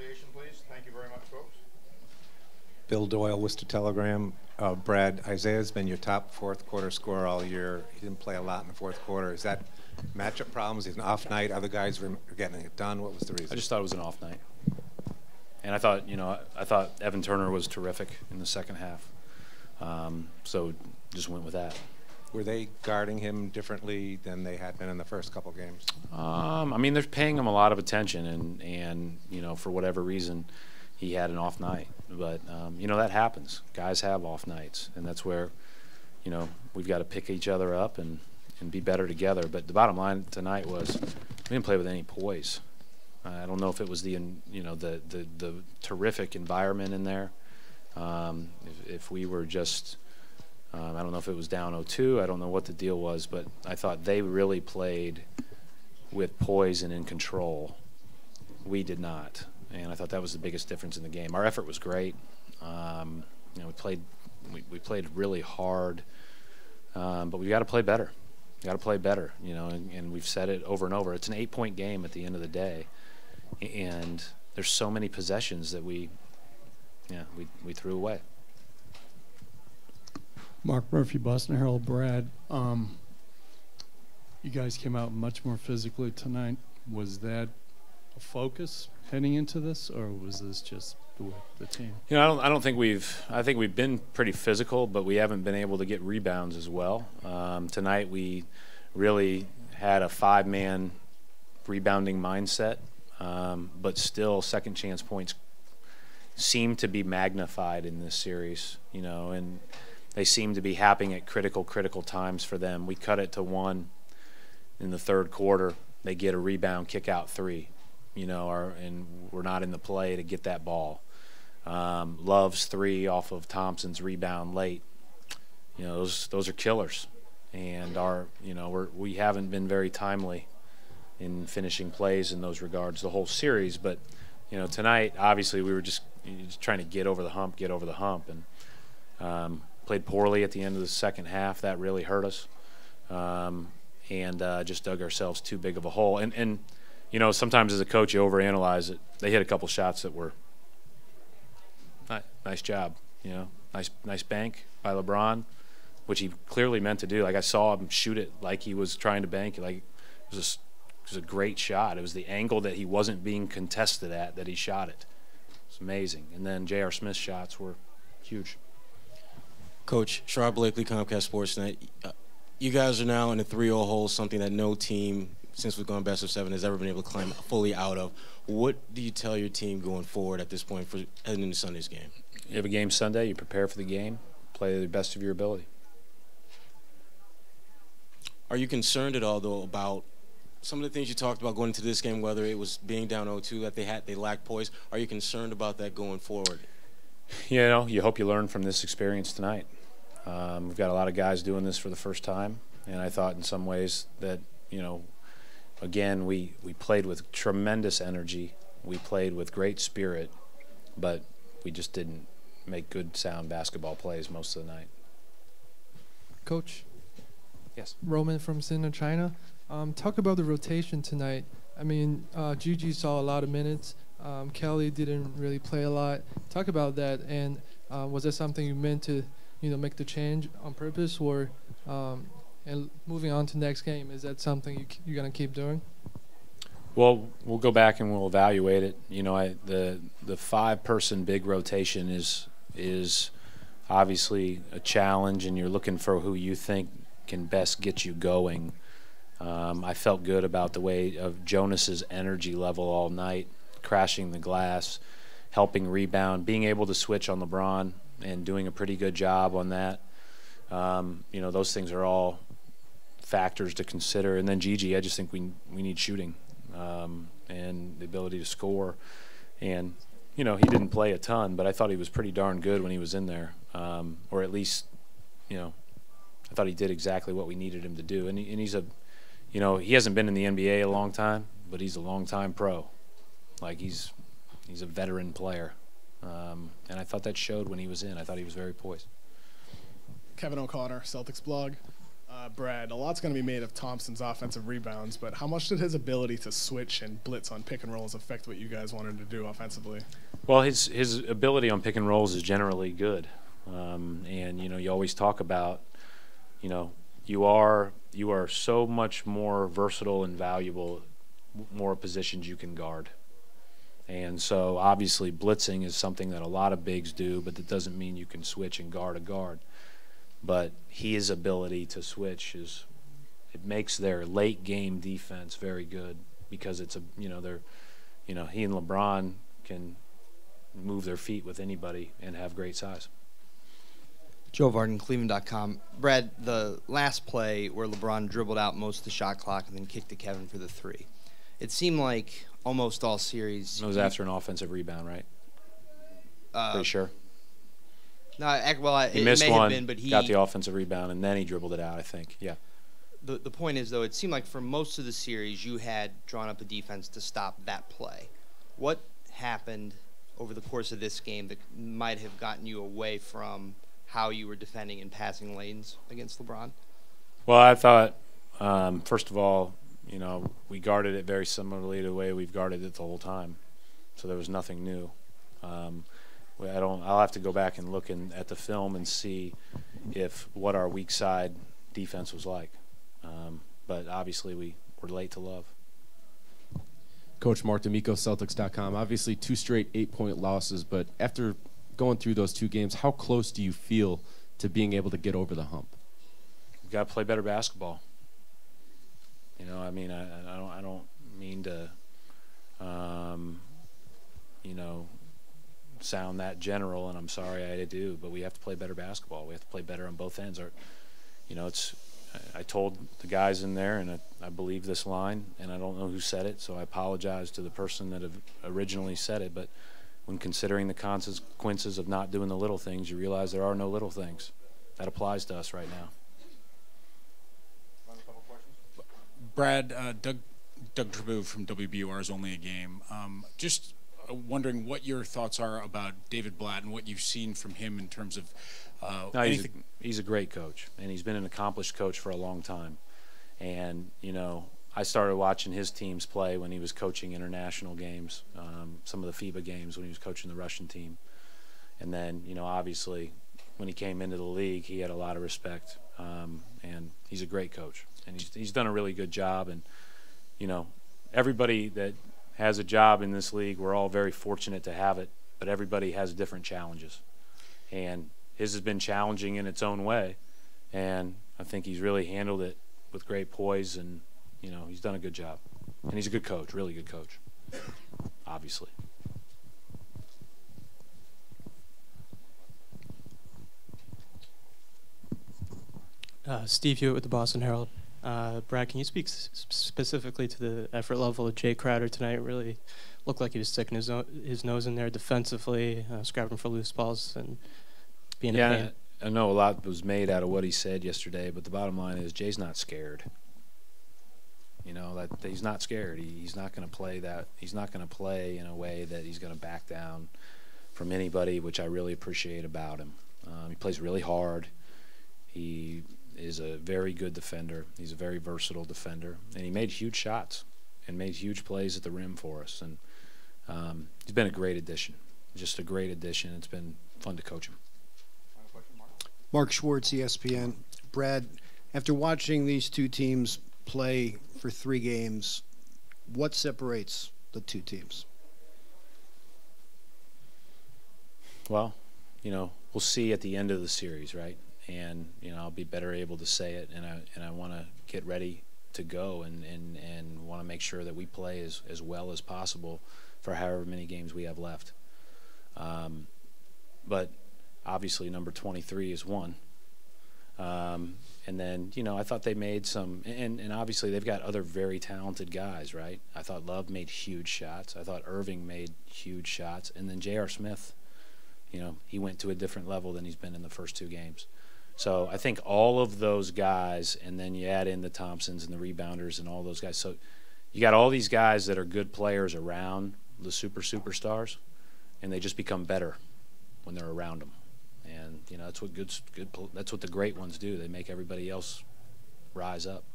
association, please. Thank you very much, folks. Bill Doyle, Worcester Telegram. Brad, Isaiah's been your top fourth quarter scorer all year. He didn't play a lot in the fourth quarter. Is that matchup problems? He's an off night. Other guys were getting it done. What was the reason? I just thought it was an off night. And I thought, I thought Evan Turner was terrific in the second half. So just went with that. Were they guarding him differently than they had been in the first couple games? I mean, they're paying him a lot of attention, and for whatever reason, he had an off night. But, that happens. Guys have off nights, and that's where, we've got to pick each other up and be better together. But the bottom line tonight was we didn't play with any poise. I don't know if it was the terrific environment in there. If we were just, I don't know if it was down 0-2. I don't know what the deal was, but I thought they really played with poise and in control. We did not, and I thought that was the biggest difference in the game. Our effort was great. We played really hard, but we got to play better. We got to play better, and we've said it over and over. It's an 8-point game at the end of the day, and there's so many possessions that we threw away. Mark Murphy, Boston Herald. Brad, you guys came out much more physically tonight. Was that a focus heading into this, or was this just the team? I don't think I think we've been pretty physical, but we haven't been able to get rebounds as well. Tonight we really had a 5-man rebounding mindset, but still second chance points seem to be magnified in this series, and they seem to be happening at critical times for them. We cut it to 1 in the third quarter. They get a rebound, kick out 3, and we're not in the play to get that ball. Love's 3 off of Thompson's rebound late. Those are killers, and we haven't been very timely in finishing plays in those regards the whole series. But tonight obviously we were just trying to get over the hump, and played poorly at the end of the second half. That really hurt us, and just dug ourselves too big of a hole. And sometimes as a coach you overanalyze it. They hit a couple shots that were nice job, nice bank by LeBron, which he clearly meant to do. Like, I saw him shoot it like he was trying to bank it. Like, it was a great shot. It was the angle that he wasn't being contested at that he shot it. It's amazing. And then J.R. Smith's shots were huge. Coach, Sherrod Blakely, Comcast Sportsnet. You guys are now in a 3-0 hole, something that no team since we've gone best of 7 has ever been able to climb fully out of. What do you tell your team going forward at this point for heading into Sunday's game? You have a game Sunday, you prepare for the game, play the best of your ability. Are you concerned at all, though, about some of the things you talked about going into this game, whether it was being down 0-2, that they lacked poise? Are you concerned about that going forward? You hope you learn from this experience tonight. We've got a lot of guys doing this for the first time, and I thought in some ways that, again, we played with tremendous energy. We played with great spirit, but we just didn't make good, sound basketball plays most of the night. Coach? Yes. Roman from Sinna, China. Talk about the rotation tonight. I mean, Gigi saw a lot of minutes. Kelly didn't really play a lot. Talk about that, and was that something you meant to, make the change on purpose, or and moving on to next game, is that something you're going to keep doing? Well, we'll go back and we'll evaluate it. The 5-person big rotation is obviously a challenge, and you're looking for who you think can best get you going. I felt good about the way of Jonas's energy level all night, crashing the glass, helping rebound, being able to switch on LeBron and doing a pretty good job on that. Those things are all factors to consider. And then Gigi, I just think we need shooting and the ability to score. And, he didn't play a ton, but I thought he was pretty darn good when he was in there. Or at least, I thought he did exactly what we needed him to do. And he's he hasn't been in the NBA a long time, but he's a long-time pro. Like, he's a veteran player. And I thought that showed when he was in. I thought he was very poised. Kevin O'Connor, Celtics blog. Brad, a lot's going to be made of Thompson's offensive rebounds, but how much did his ability to switch and blitz on pick and rolls affect what you guys wanted to do offensively? Well, his ability on pick and rolls is generally good, and you always talk about, you are so much more versatile and valuable, more positions you can guard. And so obviously blitzing is something that a lot of bigs do, but that doesn't mean you can switch and guard a guard. But his ability to switch it makes their late game defense very good, because it's he and LeBron can move their feet with anybody and have great size. Joe Varden, Cleveland.com. Brad, the last play where LeBron dribbled out most of the shot clock and then kicked to Kevin for the three, it seemed like almost all series. It was after an offensive rebound, right? Pretty sure. No, well, he it missed may one, have been, but he got the offensive rebound, and then he dribbled it out, I think. Yeah. The point is, though, it seemed like for most of the series you had drawn up a defense to stop that play. What happened over the course of this game that might have gotten you away from how you were defending in passing lanes against LeBron? Well, I thought, first of all, we guarded it very similarly to the way we've guarded it the whole time, so there was nothing new. I'll have to go back and look at the film and see what our weak side defense was like. But obviously we were late to love. Coach Mark D'Amico, Celtics.com. Obviously 2 straight 8-point losses, but after going through those 2 games, how close do you feel to being able to get over the hump? We've got to play better basketball. I don't mean to, sound that general, and I'm sorry I do, but we have to play better basketball. We have to play better on both ends. I told the guys in there, and I believe this line, and I don't know who said it, so I apologize to the person that originally said it, but when considering the consequences of not doing the little things, you realize there are no little things. That applies to us right now. Brad, Doug Trabue from WBUR's Only a Game. Just wondering what your thoughts are about David Blatt and what you've seen from him in terms of he's a great coach, and he's been an accomplished coach for a long time. And, I started watching his teams play when he was coaching international games, some of the FIBA games when he was coaching the Russian team. And then, obviously, when he came into the league, he had a lot of respect, and he's a great coach. And he's done a really good job. And, everybody that has a job in this league, we're all very fortunate to have it, but everybody has different challenges. And his has been challenging in its own way, and I think he's really handled it with great poise, and, he's done a good job. And he's a good coach, really good coach, obviously. Steve Hewitt with the Boston Herald. Brad, can you speak specifically to the effort level of Jay Crowder tonight? It really looked like he was sticking his nose in there defensively, scrapping for loose balls and being a pain. I know a lot was made out of what he said yesterday, but the bottom line is Jay's not scared. That he's not scared. He's not going to play that. He's not going to play in a way that he's going to back down from anybody, which I really appreciate about him. He plays really hard. He is a very good defender. He's a very versatile defender, and he made huge shots and made huge plays at the rim for us. And he's been a great addition, just a great addition. It's been fun to coach him. Mark Schwartz, ESPN. Brad, after watching these 2 teams play for 3 games, what separates the 2 teams? Well, we'll see at the end of the series, right? And I'll be better able to say it, and I want to get ready to go and want to make sure that we play as well as possible for however many games we have left. But obviously number 23 is one. And then, I thought they made some, and obviously they've got other very talented guys, right? I thought Love made huge shots. I thought Irving made huge shots. And then J.R. Smith, he went to a different level than he's been in the first 2 games. So I think all of those guys, and then you add in the Thompsons and the rebounders and all those guys. So you got all these guys that are good players around the superstars, and they just become better when they're around them. And that's what that's what the great ones do. They make everybody else rise up.